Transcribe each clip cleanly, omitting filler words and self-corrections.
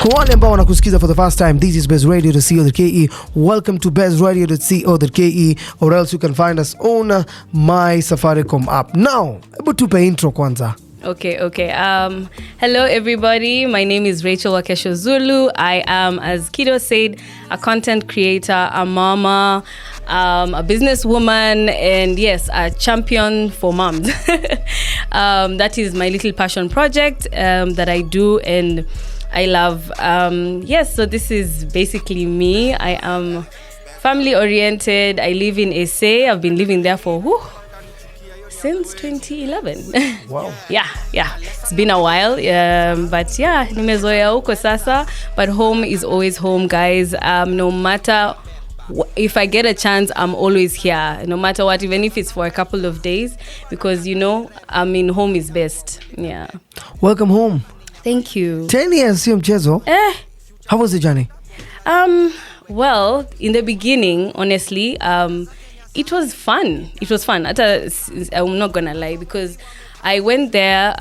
Kwa wale ambao wanakusikiza for the first time, this is bezradio.co.ke. Welcome to bezradio.co.ke, or else you can find us on my Safaricom app. Now, hebu tupe intro kwanza. Okay. Hello, everybody. My name is Rachel Wakesho Zulu. I am, as Kido said, a content creator, a mama, a businesswoman, and yes, a champion for moms. That is my little passion project that I do, and I love. So this is basically me. I am family-oriented. I live in SA. I've been living there for since 2011. Wow. Yeah. It's been a while. But yeah, nimezoea huko sasa. But home is always home, guys. No matter if I get a chance, I'm always here. No matter what, even if it's for a couple of days, because I mean, home is best. Yeah. Welcome home. Thank you. 10 years, sio mchezo. How was the journey? Well, in the beginning, honestly, it was fun. I'm not gonna lie, because I went there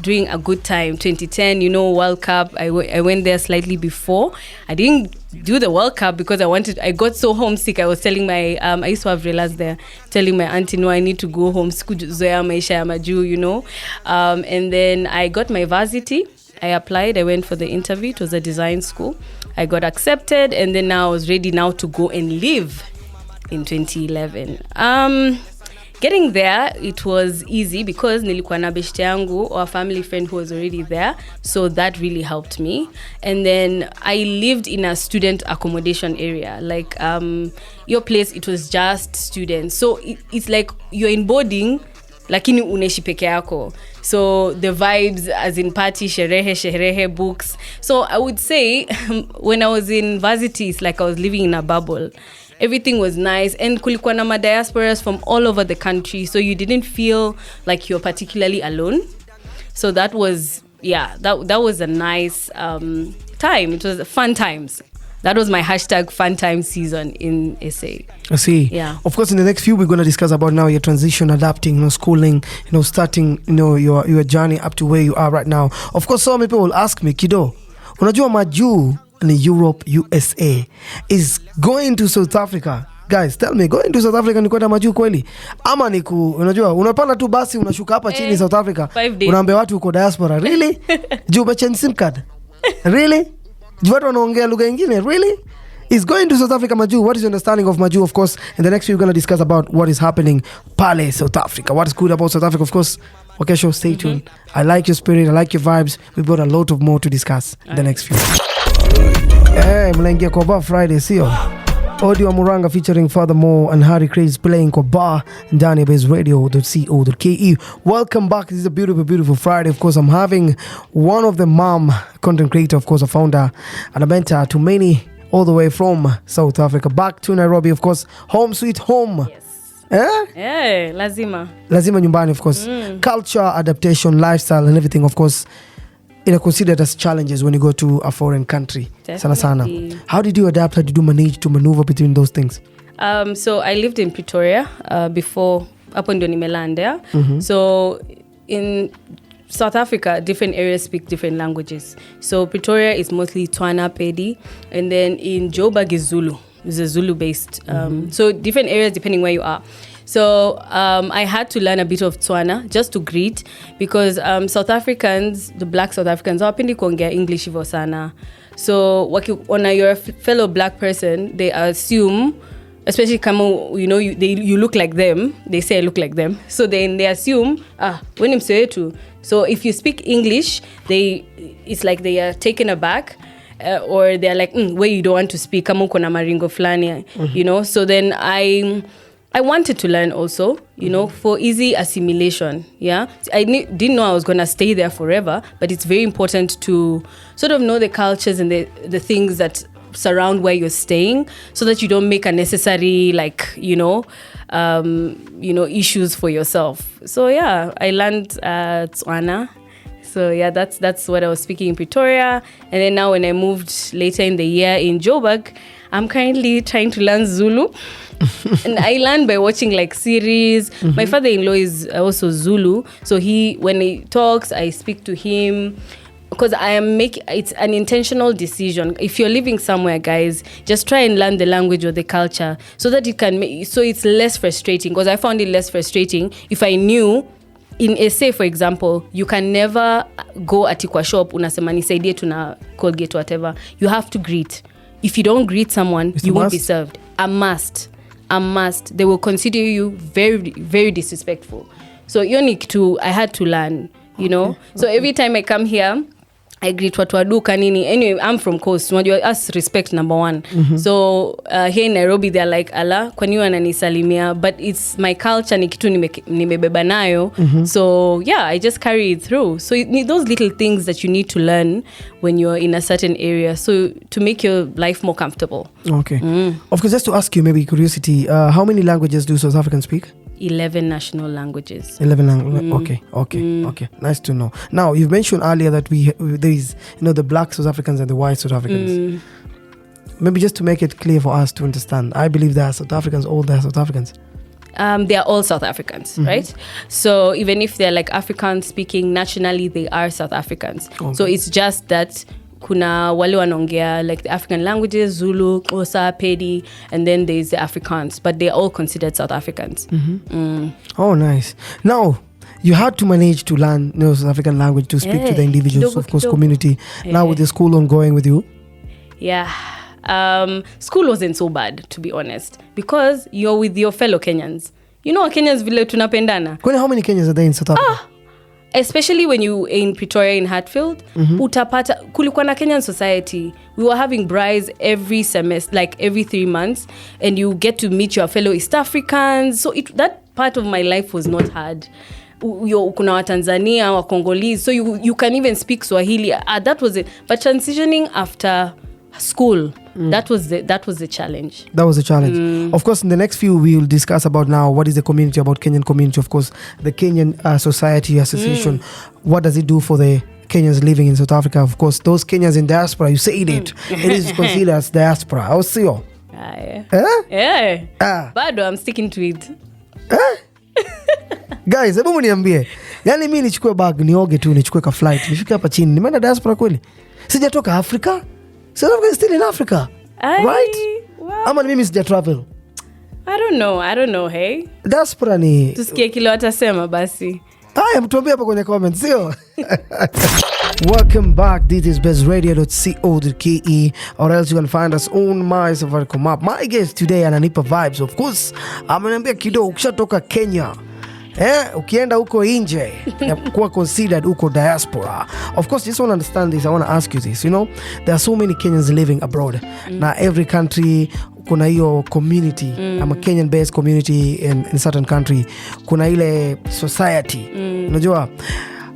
during a good time, 2010, World Cup. I went there slightly before. I didn't do the World Cup because I got so homesick. I was telling my, I used to have relatives there, telling my auntie, no, I need to go home. Sikuzoea maisha ya maju, and then I got my varsity. I applied. I went for the interview. It was a design school. I got accepted, and then now I was ready now to go and live in 2011. Getting there, it was easy because nilikuwa na beshte yangu or a family friend who was already there, so that really helped me. And then I lived in a student accommodation area. Like your place, it was just students, so it's like you're in boarding lakini unaishi peke yako. So the vibes, as in party, sherehe, books. So I would say when I was in varsity, it's like I was living in a bubble. Everything was nice, and kulikuwa na diasporas from all over the country, so you didn't feel like you're particularly alone. So that was, that was a nice time. It was fun times. That was my #fun time season in SA. I see. Yeah. Of course, in the next few, we're going to discuss about now your transition, adapting, schooling, starting, your journey up to where you are right now. Of course, so many people will ask me, Kido, unajua maju in Europe, USA, is going to South Africa. Guys, tell me, going to South Africa ni kwenda majuu kweli? Ama unajua, unapanda tu basi, unashuka hapa chini South Africa, unaambia watu uko diaspora. Really? Juu umechange SIM card? Really? Juu watu wanaongea lugha nyingine? Really? Is going to South Africa Maju? What is your understanding of Maju? Of course, in the next week, we're going to discuss about what is happening pale South Africa. What is good about South Africa? Of course, Wakesho, stay tuned. I like your spirit. I like your vibes. We've got a lot of more to discuss in the next few. Hey, mnaingia kwa Bar Friday, sio? Audio wa Muranga featuring Furthermore and Harry Craze playing kwa Bar ndani ya bezradio.co.ke. Welcome back. This is a beautiful, beautiful Friday. Of course, I'm having one of the mom content creator, of course, a founder and a mentor to many all the way from South Africa back to Nairobi, of course. Home sweet home. Yes. Lazima nyumbani, of course. Culture, adaptation, lifestyle and everything, of course, considered as challenges when you go to a foreign country. Sana. How did you adapt? How did you manage to maneuver between those things? So I lived in Pretoria before hapo ndio nimelanda. So in South Africa, different areas speak different languages. So Pretoria is mostly Tswana, Pedi, and then in Joburg is Zulu. It's a Zulu-based. So different areas depending where you are. So I had to learn a bit of Tswana just to greet, because South Africans, the black South Africans, hawapendi kuongea English hivyo sana. So when you're a fellow black person, they assume, especially kama you look like them, they say I look like them. So then they assume, when msewetu. So if you speak English, it's like they are taken aback. Or they're like, where you don't want to speak, kama uko na maringo flani, So then I wanted to learn also, for easy assimilation, yeah. I didn't know I was going to stay there forever, but it's very important to sort of know the cultures and the things that surround where you're staying, so that you don't make unnecessary, issues for yourself. So yeah, I learned Tswana. So yeah, that's what I was speaking in Pretoria. And then now when I moved later in the year in Joburg, I'm currently trying to learn Zulu. And I learned by watching like series. My father-in-law is also Zulu. So when he talks, I speak to him. because it's an intentional decision. If you're living somewhere, guys, just try and learn the language or the culture so that you can so it's less frustrating, because I found it less frustrating if I knew in SA, for example, you can never go at kwa shop unasema nisaidie tuna Colgate whatever. You have to greet. If you don't greet someone, you won't be served. A must. They will consider you very, very disrespectful. So I had to learn, you know. So every time I come here, I greet watu wa duka nini. Anyway, I'm from Coast. Us respect number one. So here in Nairobi, they're like, ala, kwani wananisalimia. But it's my culture, ni kitu nimebeba nayo. So yeah, I just carry it through. So you need those little things that you need to learn when you're in a certain area, so to make your life more comfortable. Okay. Of course, just to ask you, maybe curiosity, how many languages do South Africans speak? 11 national languages. 11 languages. Okay. Nice to know. Now, you've mentioned earlier that there is, the black South Africans and the white South Africans. Maybe just to make it clear for us to understand, I believe there are South Africans, all there are South Africans. They are all South Africans, right? So even if they're like African speaking, nationally they are South Africans. Okay. So it's just that kuna wale wanaongea like the African languages, Zulu, Xhosa, Pedi, and then there's the Afrikaans, but they're all considered South Africans. Oh, nice. Now, you had to manage to learn South African language to speak to the individuals, of course, community. Now with the school ongoing with you? Yeah. School wasn't so bad, to be honest, because you're with your fellow Kenyans. You know, Kenyans vile tunapendana. How many Kenyans are there in South Africa? Especially when you in Pretoria, in Hatfield, utapata kulikuwa na Kenyan society. We were having braais every semester, like every 3 months, and you get to meet your fellow East Africans. So that part of my life was not hard. Kuna wa Tanzania, wa Congolese, so you can even speak Swahili. That was it. But transitioning after school, that was the challenge. That was the challenge. Of course, in the next few, we will discuss about now what is the community, about Kenyan community. Of course, the Kenyan Society Association. What does it do for the Kenyans living in South Africa? Of course, those Kenyans in diaspora, you said it. It is considered as diaspora. How see you? Yeah. Bado, I'm sticking to it. Guys, hebu mniambie. Yaani mimi nichukue bag, nioge tu, nichukue ka flight. Nifike hapa chini. Nimeenda diaspora kweli? Sijatoka Afrika. South Africa is still in Africa, right? Wow. Ama mimi sija travel. I don't know, hey. Diaspora ni tusikie kile watasema basi. Haya, mtuambie hapa kwenye comments, sio? Welcome back. This is bezradio.co.ke, or else you can find us on my Safaricom app. My guest today ananipa vibes. Of course, ameniambia kidogo ukishatoka Kenya, ukienda huko nje kuwa considered huko diaspora. Of course, just want to understand this. I want to ask you this. There are so many Kenyans living abroad. Now, every country kuna hiyo community. I'm a Kenyan-based community in certain country. Kuna ile society. Unajua,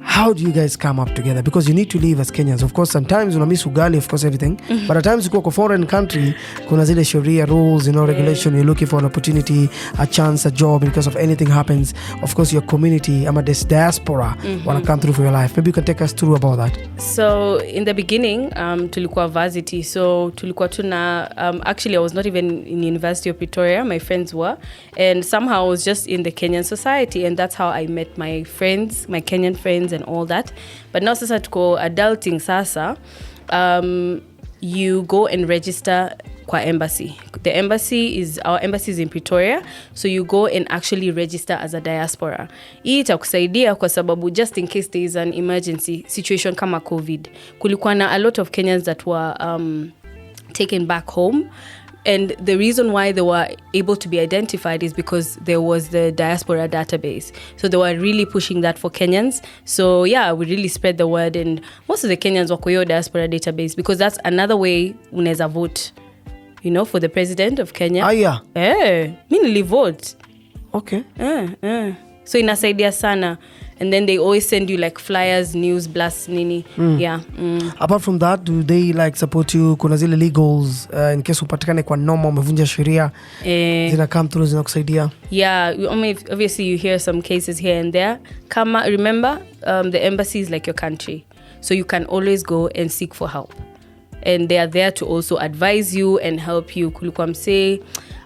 how do you guys come up together? Because you need to live as Kenyans. Of course, sometimes una miss ugali, of course, everything. But at times you go to a foreign country, kuna zile sharia rules, regulation. You're looking for an opportunity, a chance, a job. Because of anything happens, of course, your community, this diaspora, want to come through for your life. Maybe you can take us through about that. So in the beginning, tulikuwa varsity. So tulikuwa tuna, actually I was not even in University of Pretoria. My friends were. And somehow I was just in the Kenyan society. And that's how I met my friends, my Kenyan friends, and all that. But now sasa tuko adulting sasa, you go and register kwa embassy. Our embassy is in Pretoria, so you go and actually register as a diaspora. Hii itakusaidia kwa sababu just in case there is an emergency situation kama COVID, kulikuwa na a lot of Kenyans that were taken back home. And the reason why they were able to be identified is because there was the diaspora database. So they were really pushing that for Kenyans. So yeah, we really spread the word, and most of the Kenyans wako hiyo diaspora database, because that's another way unaweza vote, for the president of Kenya. Yeah. Mi nilivote. Okay. So inasaidia sana. And then they always send you like flyers, news, blasts, nini. Yeah. Apart from that, do they support you? Kuna zile legals in case upatikane kwa noma umevunja sheria, zina come through, zina kusaidia? Yeah, obviously you hear some cases here and there. Remember, the embassy is like your country. So you can always go and seek for help. And they are there to also advise you and help you. Kulikuwa msee,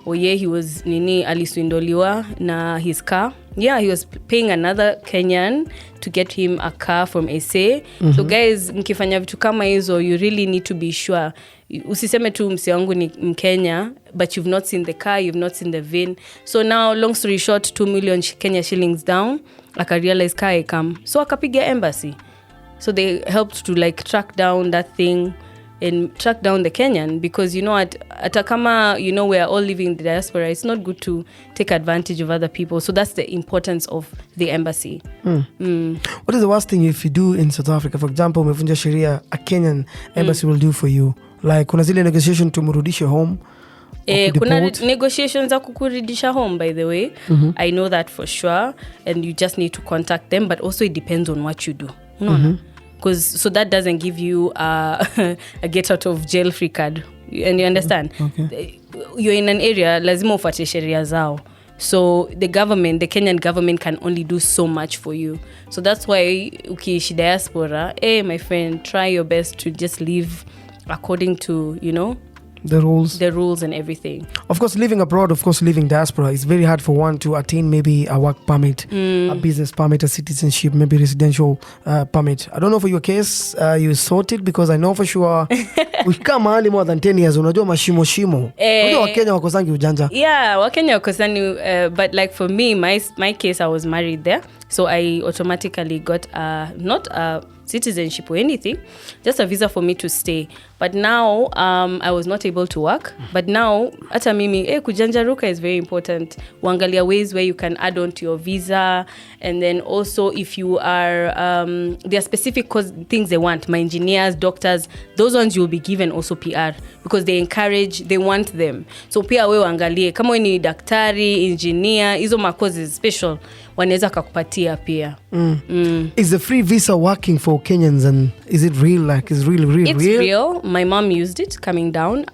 he was aliswindoliwa na his car. Yeah, he was paying another Kenyan to get him a car from SA. So guys, mkifanya vitu kama hizo, you really need to be sure. Usiseme tu mse wangu ni Mkenya, but you've not seen the car, you've not seen the VIN. So now, long story short, 2 million Kenya shillings down, akarealize car ikam. So akapiga embassy. So they helped to like track down that thing and track down the Kenyan, because you know at kama, you know, we are all living in the diaspora, it's not good to take advantage of other people. So that's the importance of the embassy. What is the worst thing if you do in South Africa? For example, umevunja sheria, a Kenyan embassy will do for you? Like kuna zile negotiation tumurudishe home? Kuna negotiations za kukurudisha home, by the way. I know that for sure, and you just need to contact them, but also it depends on what you do. Because so that doesn't give you a get out of jail free card, and you understand. You're in an area, lazima ufuate sheria zao. So the Kenyan government can only do so much for you. So that's why ukiishi diaspora, my friend, try your best to just live according to, you know, the rules and everything. Of course, living abroad, living diaspora, it's very hard for one to attain maybe a work permit, a business permit, a citizenship, maybe residential permit. I don't know for your case, you sorted, because I know for sure ukikaa mahali more than 10 years, unajua mashimo shimo. Unajua Wakenya wakosangi ujanja. Yeah, Wakenya wakosangi, but like for me, my case, I was married there. So I automatically got not a citizenship or anything, just a visa for me to stay. But now I was not able to work. But now, hata mimi, kujanjaruka is very important. Uangalia ways where you can add on to your visa. And then also if you are, there are specific things they want. My engineers, doctors, those ones you will be given also PR. Because they want them. So pia we uangalie, kama we ni daktari, engineer, hizo makozi special, wanaweza kakupatia pia. Is the free visa working for Kenyans, and is it real? Like, is really real? It's real. My mom used it coming down.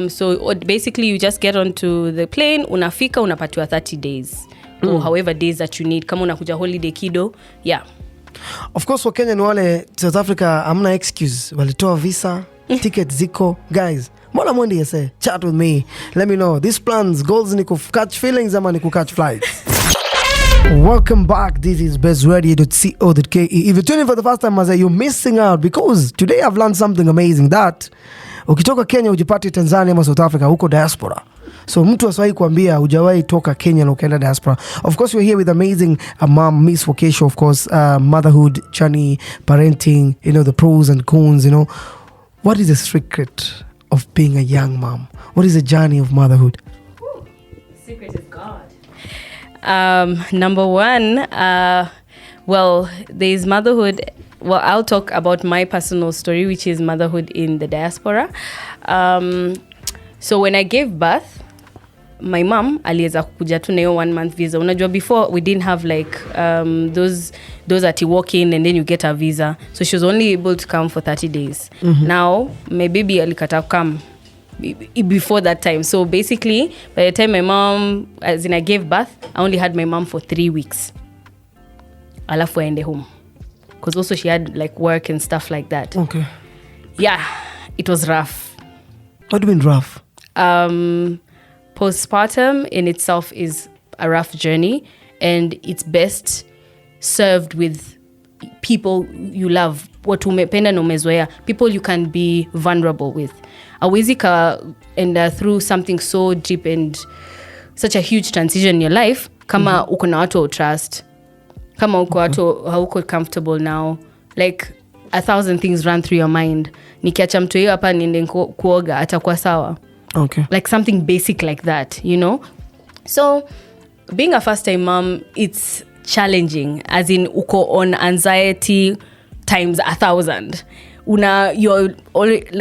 So basically you just get onto the plane, unafika, unapatiwa 30 days. Or however days that you need. Kama unakuja holiday kido, yeah. Of course, for Kenya wale South Africa, amna excuse. Walitoa visa, ticket ziko. Guys, mbona mwendi yese? Chat with me. Let me know. These plans, goals ni catch feelings ama ni catch flights. Welcome back. This is bestradio.co.ke. If you're tuning for the first time, you're missing out, because today I've learned something amazing, that ukitoka Kenya ujipati Tanzania ama South Africa, huko diaspora. So mtu aswahi kuambia hujawahi toka Kenya na ukaenda diaspora. Of course, we're here with amazing mom, Miss Wakesho, of course, motherhood, journey, parenting, you know, the pros and cons, you know. What is the secret of being a young mom? What is the journey of motherhood? The secret is God. Number one, well, there's motherhood. Well, I'll talk about my personal story, which is motherhood in the diaspora. So when I gave birth, my mom aliweza kukuja tu na hiyo 1 month visa. Unajua before we didn't have like those that you walk in and then you get a visa. So she was only able to come for 30 days. Now my baby alikata come before that time. So basically, by the time my mom, as in I gave birth, I only had my mom for 3 weeks. Alafu aende home. Because also she had like work and stuff like that. Okay. Yeah, it was rough. What do you mean rough? Postpartum in itself is a rough journey, and it's best served with people you love, watu umependa na umezoea, people you can be vulnerable with. Awezi ka enda through something so deep and such a huge transition in your life kama uko na watu trust, kama uko watu hauko comfortable now, like 1,000 things run through your mind. Nikiacha mtu hiyo hapa niende kuoga atakuwa sawa. Okay. Like something basic like that, you know? So being a first time mom, it's challenging, as in uko on anxiety times 1,000. You're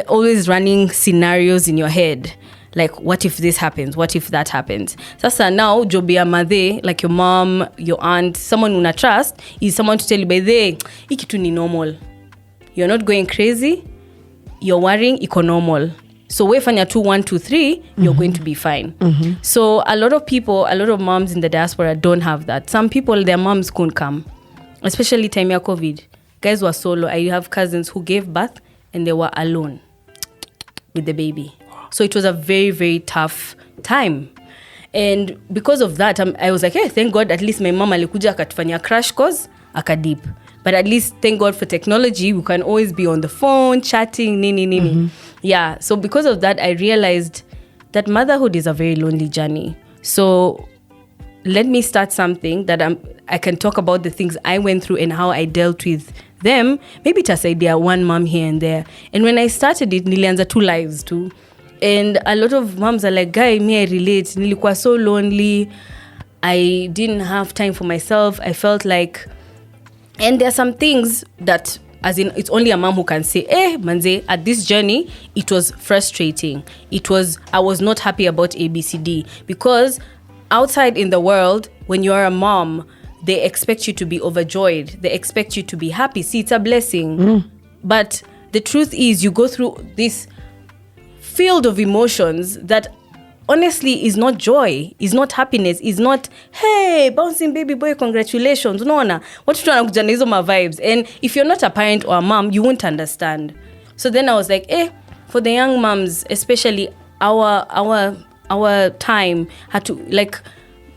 always running scenarios in your head. Like, what if this happens? What if that happens? Sasa now, jobi ya madhe, like your mom, your aunt, someone una trust, is someone to tell you, by the ikitu ni normal. You're not going crazy. You're worrying, iko normal. So we fanya 2, 1, 2, 3, you're going to be fine. So a lot of moms in the diaspora don't have that. Some people, their moms couldn't come, especially time ya COVID. Guys were solo. I have cousins who gave birth and they were alone with the baby. So it was a very, very tough time. And because of that, I was like, hey, thank God, at least my mom alikuja akatufanya crash course, akadip. But at least thank God for technology, we can always be on the phone, chatting, nini. Yeah, so because of that, I realized that motherhood is a very lonely journey. So let me start something that I can talk about the things I went through and how I dealt with them. Maybe tasaidia one mom here and there. And when I started it, nilianza 2 lives too. And a lot of moms are like, guy, me, I relate. Nilikuwa so lonely. I didn't have time for myself. I felt like... And there are some things that, as in, it's only a mom who can say, manze, at this journey, it was frustrating. I was not happy about ABCD. Because outside in the world, when you're a mom, they expect you to be overjoyed. They expect you to be happy. See, it's a blessing. But the truth is, you go through this field of emotions that honestly is not joy, is not happiness, is not, hey, bouncing baby boy, congratulations. Unaona, watu wanakuja na hizo ma vibes. And if you're not a parent or a mom, you won't understand. So then I was like, for the young moms, especially our time had to, like,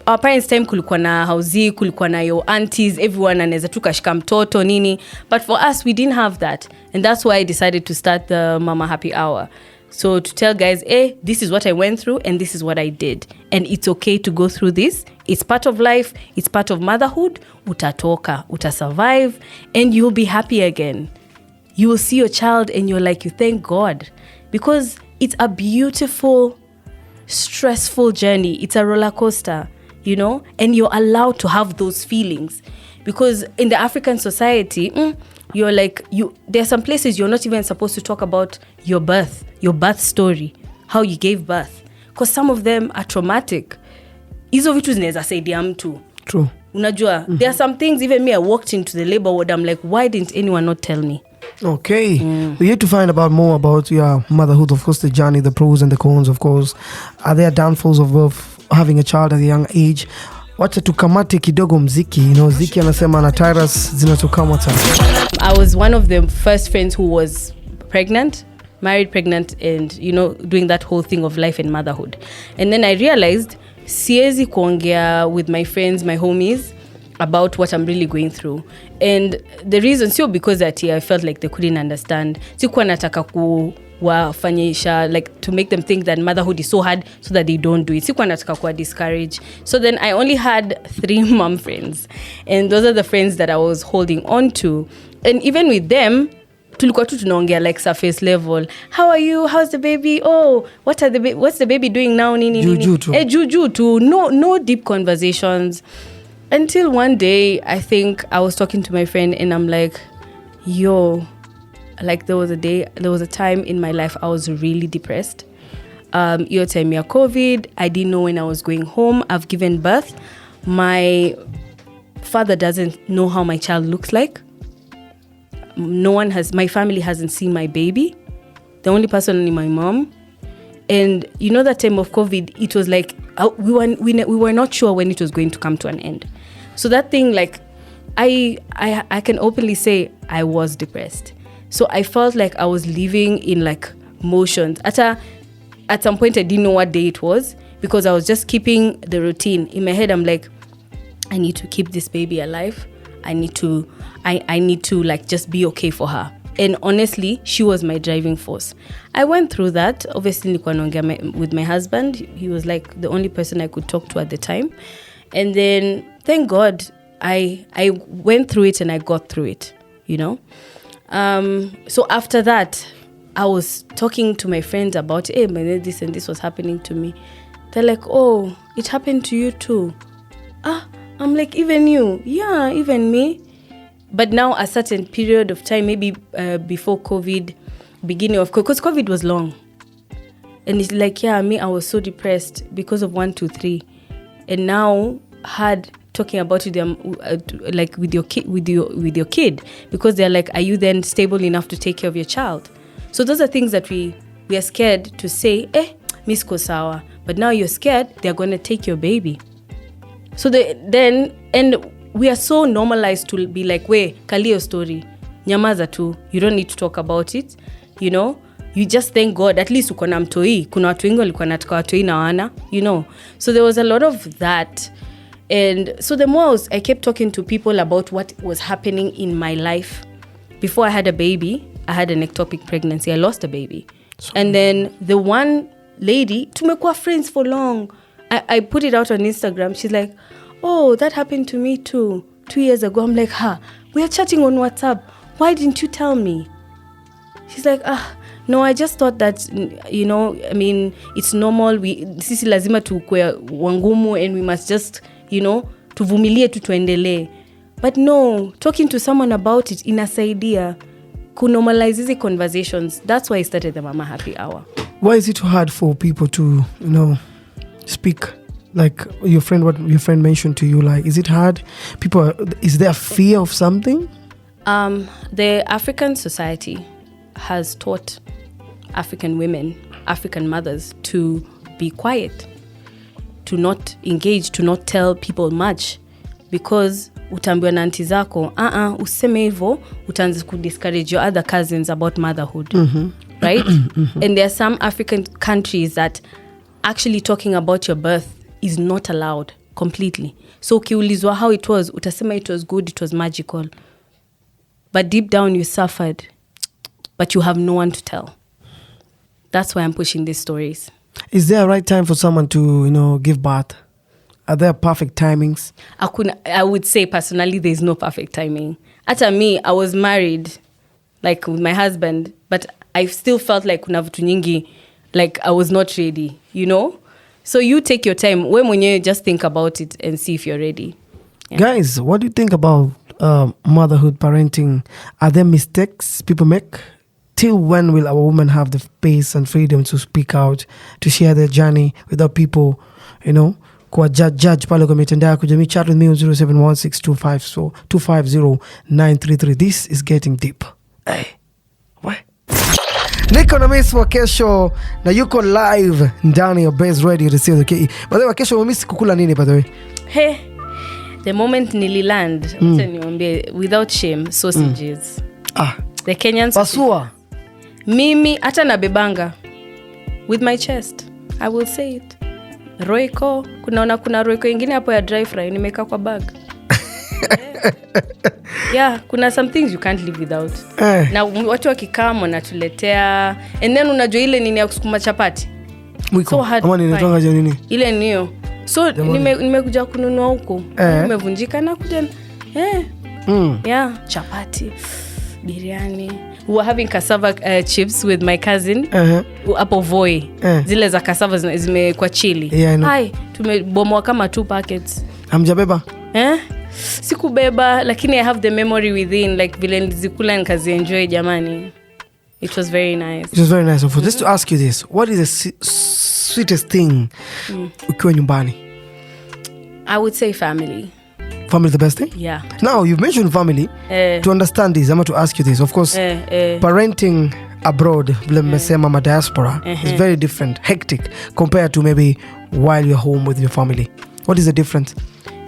our parents' time kulikuwa na hauzi, kulikuwa na your aunties, everyone anaweza tu kashika mtoto nini. But for us, we didn't have that. And that's why I decided to start the Mama Happy Hour. So to tell guys, this is what I went through and this is what I did. And it's okay to go through this. It's part of life. It's part of motherhood. Utatoka, survive, and you'll be happy again. You will see your child and you're like, you thank God. Because it's a beautiful, stressful journey. It's a roller coaster, you know? And you're allowed to have those feelings. Because in the African society, you're like, there are some places you're not even supposed to talk about your birth story, how you gave birth. Because some of them are traumatic. Hizo vitu zinaweza saidia mtu. True. Unajua, there are some things, even me, I walked into the labor ward, I'm like, why didn't anyone not tell me? Okay. We're here to find out more about your motherhood, of course, the journey, the pros and the cons, of course. Are there downfalls of having a child at a young age? Wacha tukamate kidogo mziki. You know, Ziki anasema na Tyrus zinatukama sana. I was one of the first friends who was married pregnant, and, you know, doing that whole thing of life and motherhood. And then I realized, siezi kuongea with my friends, my homies, about what I'm really going through. And the reason, sio because that I felt like they couldn't understand. Sikuwa nataka kuwafanyisha, like, to make them think that motherhood is so hard so that they don't do it. Sikuwa nataka kuwa discourage. So then I only had 3 mom friends. And those are the friends that I was holding on to. And even with them, tulikuwa tu tunaongea like surface level. How are you? How's the baby? Oh, what's the baby doing now? Juju tu. No deep conversations. Until one day, I think I was talking to my friend and I'm like, like there was a time in my life I was really depressed. Your time ya COVID, I didn't know when I was going home. I've given birth. My father doesn't know how my child looks like. My family hasn't seen my baby. The only person is my mom. And you know that time of COVID, it was like, we were not sure when it was going to come to an end. So that thing, like, I can openly say I was depressed. So I felt like I was living in like motions. At some point I didn't know what day it was, because I was just keeping the routine. In my head, I'm like, I need to keep this baby alive. I need to like just be okay for her. And honestly, she was my driving force. I went through that. Obviously, nilikuwa naongea with my husband. He was like the only person I could talk to at the time. And then, thank God, I went through it and I got through it, you know. So after that, I was talking to my friends about, hey, man, this and this was happening to me. They're like, oh, it happened to you too. I'm like, even you? Yeah, even me. But now a certain period of time, maybe before COVID, because COVID was long. And it's like, yeah, I was so depressed because of 1, 2, 3. And now talking about it like with your kid, because they're like, are you then stable enough to take care of your child? So those are things that we are scared to say, Miss Kosawa. But now you're scared they're going to take your baby. So and we are so normalized to be like, kali your story, nyamaza tu, you don't need to talk about it, you know. you just thank God at least uko na mtoi. Kuna watu wengi walikuwa nataka watoi na wana, you know. So there was a lot of that. And so the more I kept talking to people about what was happening in my life. Before I had a baby, I had an ectopic pregnancy. I lost a baby. And then the one lady, tumekuwa friends for long. I put it out on Instagram. She's like, oh, that happened to me too 2 years ago. I'm like, we are chatting on WhatsApp. Why didn't you tell me? She's like, no, I just thought that, you know, I mean, it's normal. Sisi lazima tukue wangumu and we must just, you know, tuvumilie tuendelee. But no, talking to someone about it inasaidia kunormalize these conversations. That's why I started the Mama Happy Hour. Why is it hard for people to, you know, speak? Like what your friend mentioned to you, like, is it hard? Is there a fear of something? The African society has taught African women, African mothers to be quiet, to not engage, to not tell people much, because utaambiwa na aunti zako, useme hivyo, utaanza discourage your other cousins about motherhood. Right? And there are some African countries that actually talking about your birth is not allowed completely. So ukiulizwa how it was, utasema it was good, it was magical. But deep down you suffered, but you have no one to tell. That's why I'm pushing these stories. Is there a right time for someone to, you know, give birth? Are there perfect timings? I would say personally there's no perfect timing. Ata me, I was married, like with my husband, but I still felt like kuna vitu nyingi, like I was not ready, you know? So you take your time. We mwenyewe just think about it and see if you're ready. Yeah. Guys, what do you think about motherhood, parenting? Are there mistakes people make? Till when will our women have the space and freedom to speak out, to share their journey without people, you know, kwa judge pale kwa mitandao ya kijamii? Chat with me on 0716250933. This is getting deep. Hey, what? Niko na Miss Wakesho na yuko live ndani ya Base Radio to see the KE. By the way, Wakesho, umemiss kukula nini by the way? Hey, the moment nililand, niambie without shame, sausages. The Kenyan pasua. Mimi hata na bebanga with my chest. I will say it. Royco, kuna royco ingine hapo ya dry fry nimeka kwa bag. Yeah, kuna some things you can't live without. Na watu wakikaa wanatuletea, and then unajua ile nini ya kusukuma chapati. Mwiko. So hard. Kama ninatonga je nini? Ile niyo. So nimekuja kununua huko. Nimevunjika na kuja. Yeah, chapati, biryani. We were having cassava chips with my cousin. Hapo Voi. Zile za cassava zimekuwa chili. Hai, tumebomoa kama 2 packets. Hamjabeba? Sikubeba, lakini I have the memory within, like vile nilizikula nikazi enjoy jamani. It was very nice. It was very nice. For just to ask you this, what is the sweetest thing ukiwa nyumbani? I would say family. Family is the best thing? Yeah. Now, you've mentioned family. To understand this, I'm going to ask you this. Of course, parenting abroad, my diaspora, is very different, hectic, compared to maybe while you're home with your family. What is the difference?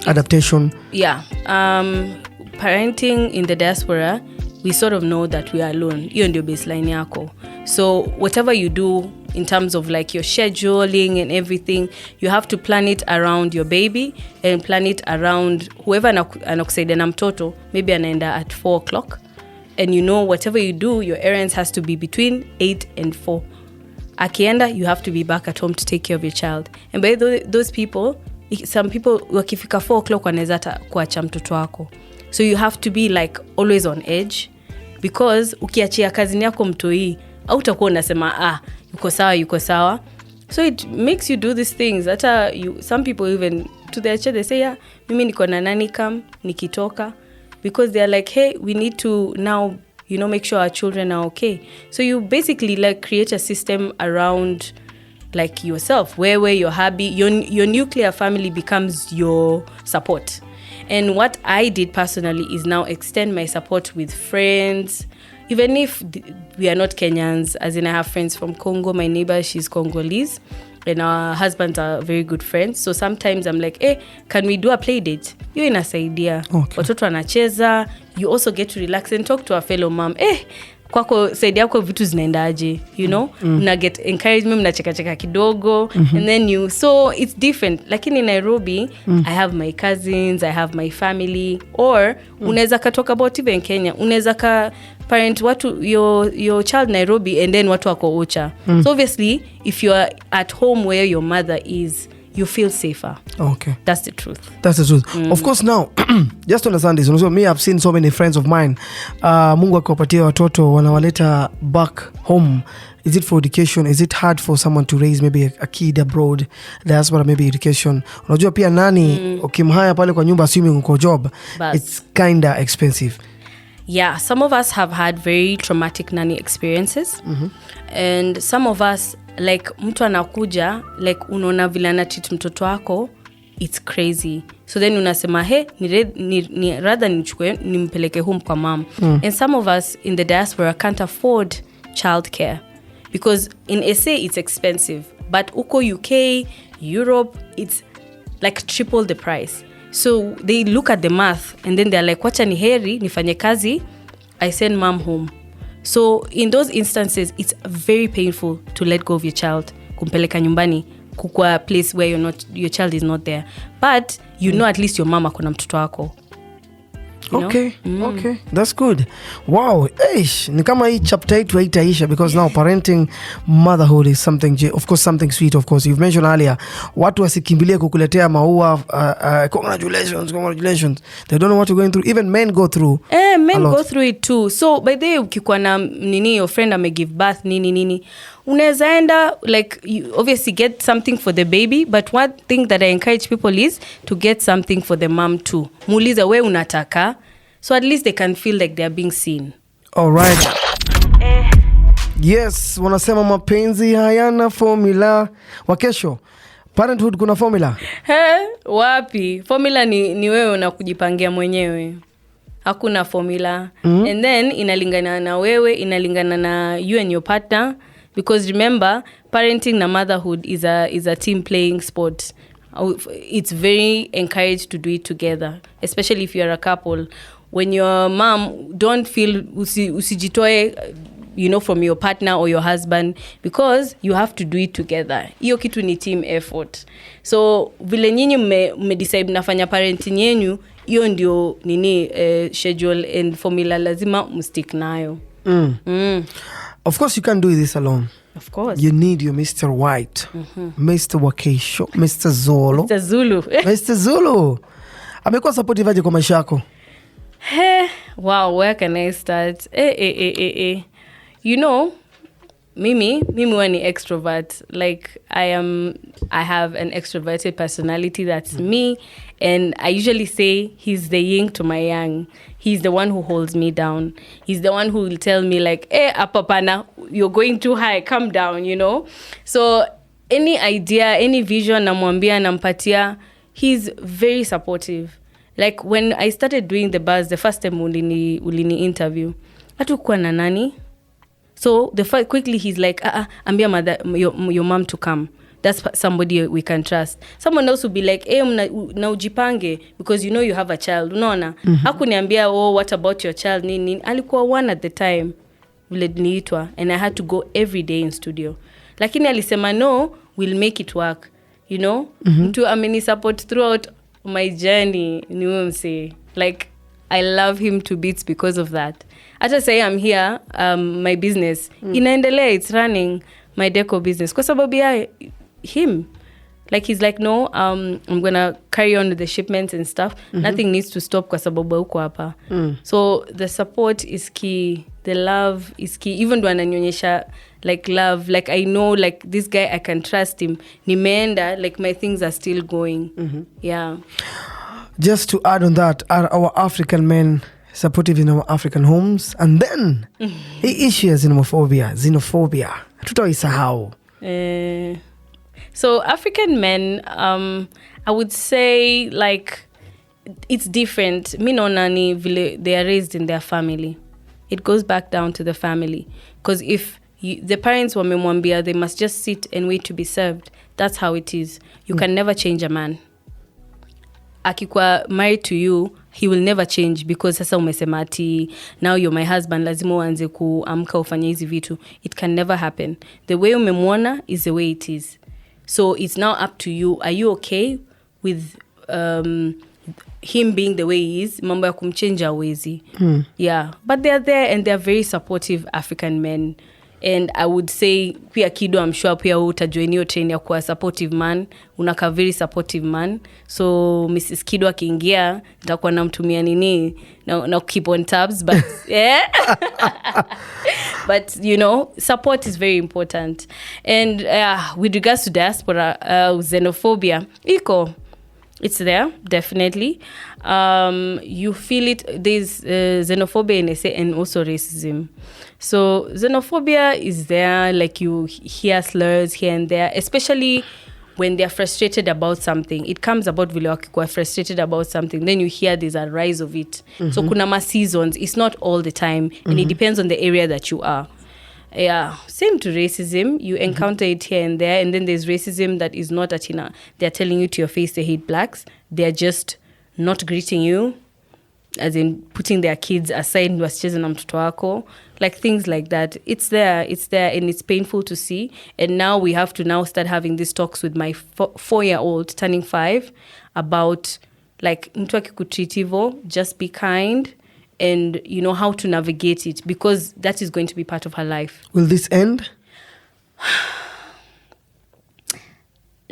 Adaptation? Yeah. Parenting in the diaspora, we sort of know that we are alone. Hiyo ndio baseline yako. So whatever you do in terms of like your scheduling and everything, you have to plan it around your baby and plan it around whoever anakusaidia na mtoto. Maybe anaenda at 4 o'clock. And you know, whatever you do, your errands has to be between 8 and 4. Akienda, you have to be back at home to take care of your child. And by those people, some people wakifika 4 o'clock wanaweza hata kuacha mtoto wako. So you have to be like always on edge, because ukiachia kazi yako mtoi au utakuwa unasema yuko sawa. So it makes you do these things. Hata some people even to their child they say mimi niko na nani kam nikitoka, because they are like, hey, we need to now, you know, make sure our children are okay. So you basically like create a system around like yourself, where your hubby, your nuclear family becomes your support. And what I did personally is now extend my support with friends, even if we are not Kenyans, as in I have friends from Congo. My neighbor, she's Congolese, and our husbands are very good friends. So sometimes I'm like, hey, can we do a play date? You're inasaidia. Okay. Watoto wanacheza. You also get to relax and talk to a fellow mom. kwako side yako vitu zinaendaje, you know, una get encouragement, mnacheka kidogo, and then so it's different. Lakini in Nairobi, I have my cousins, I have my family, or unaweza ka talk about even Kenya, unaweza ka parent watu your child Nairobi and then watu wako Ocha. So obviously if you are at home where your mother is, you feel safer. Okay. That's the truth. Of course, now, just to understand this, also, me, I've seen so many friends of mine, Mungu akiwapatia watoto, wanawaleta back home. Is it for education? Is it hard for someone to raise maybe a kid abroad, diaspora, maybe education? Unajua pia nani, ukimhaya pale kwa nyumba, assuming uko job, it's kinda expensive. Yeah, some of us have had very traumatic nanny experiences. And some of us, like mtu anakuja, like unaona vile anatreat mtoto wako, it's crazy. So then unasema, hey, ni rather nichukue nimpeleke home kwa mom. And some of us in the diaspora can't afford childcare because in SA it's expensive, but uko UK, Europe, it's like triple the price. So they look at the math and then they're like, wacha ni heri nifanye kazi, I send mom home. So in those instances, it's very painful to let go of your child, kumpeleka nyumbani, kukua place where your child is not there. But you know at least your mama kuna mtoto wako. Okay, okay, that's good. Wow, ni kama hii chapter 8 haitaisha because now parenting, motherhood is something, of course, something sweet. Of course, you've mentioned earlier, watu wasikimbilie kukuletea maua. Congratulations. They don't know what you're going through. Even men go through. Men go through it too. So by the way, ukikuwa na your friend ame give birth nini, unaweza enda, like, you obviously get something for the baby, but one thing that I encourage people is to get something for the mom too. Muulize we unataka, so at least they can feel like they are being seen. All right. Yes, wanasema mapenzi hayana formula. Wakesho, parenthood kuna formula? Wapi? Formula ni wewe unakujipangia mwenyewe. Hakuna formula. And then inalingana na wewe, inalingana na you and your partner. Because remember, parenting na motherhood is a team playing sport. It's very encouraged to do it together, especially if you're a couple. When your mom, don't feel usijitoe, you know, from your partner or your husband, because you have to do it together. Hiyo kitu ni team effort. So vile nyinyi mmedecide nafanya parenting yenu, hiyo ndio schedule and formula lazima mstick nayo. Of course, you can't do this alone. Of course. You need your Mr. White, Mr. Wakesho, Mr. Zolo. Mr. Zulu. Mr. Zulu. Amekuwa supportive aje kwa maisha yako? Wow, where can I start? You know, mimi ni extrovert. Like I have an extroverted personality, that's me. And I usually say he's the yin to my yang. He's the one who holds me down. He's the one who will tell me like, apapana, you're going too high, come down, you know? So any idea, any vision namwambia nampatia, he's very supportive. Like when I started doing the buzz, the first time ulini interview, hatukuwa na nani. So quickly he's like, ambia mother, your mom to come. That's somebody we can trust. Someone else will be like, na ujipange, because you know you have a child. Unaona? Hakuniambia, what about your child? Nini. Alikuwa one at the time. Vile niitwa. And I had to go every day in studio. Lakini alisema, no, we'll make it work. You know? Mtu ameni support throughout my journey. Niwe mse. Like, I love him to bits because of that. Hata say I'm here, my business. Inaendelea, it's running. My deco business. Kwa sababu ya him. Like he's like, no, I'm gonna carry on with the shipments and stuff. Nothing needs to stop kwa sababu uko hapa. So the support is key. The love is key. Even though ananionyesha like love, like I know like this guy, I can trust him. Nimeenda, like my things are still going. Yeah. Just to add on that, are our African men supportive in our African homes? And then hii issue ya xenophobia. Tutaisahau. So African men, I would say like it's different. Mi naona ni vile they are raised in their family. It goes back down to the family. Because if the parents wamemwambia they must just sit and wait to be served, that's how it is. You can never change a man. akikuwa married to you, he will never change because sasa umesema ati now you're my husband, lazima uanze kuamka ufanye hizi vitu. It can never happen. The way umemwona is the way it is. So it's now up to you. Are you okay with him being the way he is? Mambo ya kumchange hawezi. Yeah, but they're there and they're very supportive African men. And I would say pia Kido, I'm sure pia utajoin hiyo train ya kuwa supportive man. Unaka very supportive man. So Mrs. Kido akiingia nitakuwa namtumia nini na keep on tabs, but yeah. But support is very important. And with regards to diaspora, xenophobia it's there, definitely. You feel it. There's xenophobia in SA and also racism. So xenophobia is there, like you hear slurs here and there, especially when they're frustrated about something. It comes about vile wakikuwa frustrated about something, then you hear there's a rise of it. So kuna ma seasons. It's not all the time, and it depends on the area that you are. Yeah, same to racism. You encounter it here and there, and then there's racism that is not Atina. They're telling you to your face they hate blacks. They're just not greeting you, as in putting their kids aside, wasicheze na mtoto wako, like things like that. It's there, and it's painful to see. And now we have to now start having these talks with my 4-year-old turning 5 about like mtu akikutreat hivyo, just be kind. And how to navigate it, because that is going to be part of her life. Will this end?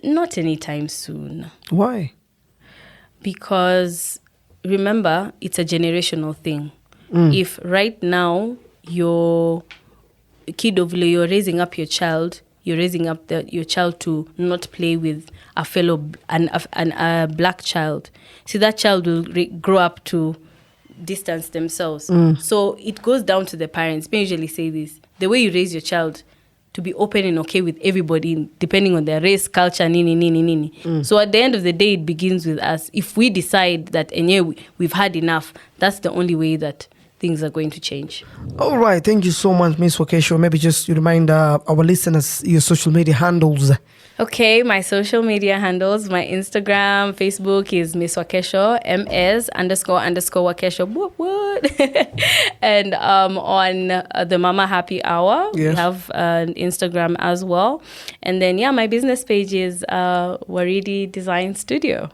Not anytime soon. Why? Because remember, it's a generational thing. If right now your kid you're raising up your child, you're raising up your child to not play with a fellow a black child. See, that child will grow up to distance themselves. So it goes down to the parents. I usually say this: the way you raise your child to be open and okay with everybody, depending on their race, culture, nini. So at the end of the day, it begins with us. If we decide that we've had enough, that's the only way that things are going to change. All right, thank you so much, Miss Wakesho. Maybe just you remind our listeners your social media handles. Okay, my social media handles, my Instagram, Facebook is Miss Wakesho, MS__Wakesho. What? And on the Mama Happy Hour, we have an Instagram as well. And then, my business page is Waridi Design Studio.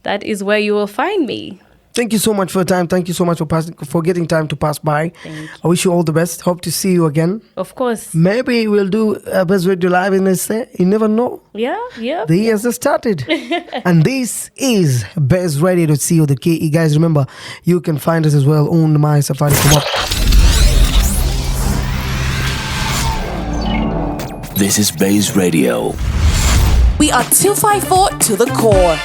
That is where you will find me. Thank you so much for your time. Thank you so much for getting time to pass by. Thank you. I wish you all the best. Hope to see you again. Of course. Maybe we'll do a Best Radio Live in SA. You never know. Yeah. The year has just started. And this is Best Radio.co.ke. Guys, remember, you can find us as well on my Safaricom app. This is Base Radio. We are 254 to the core.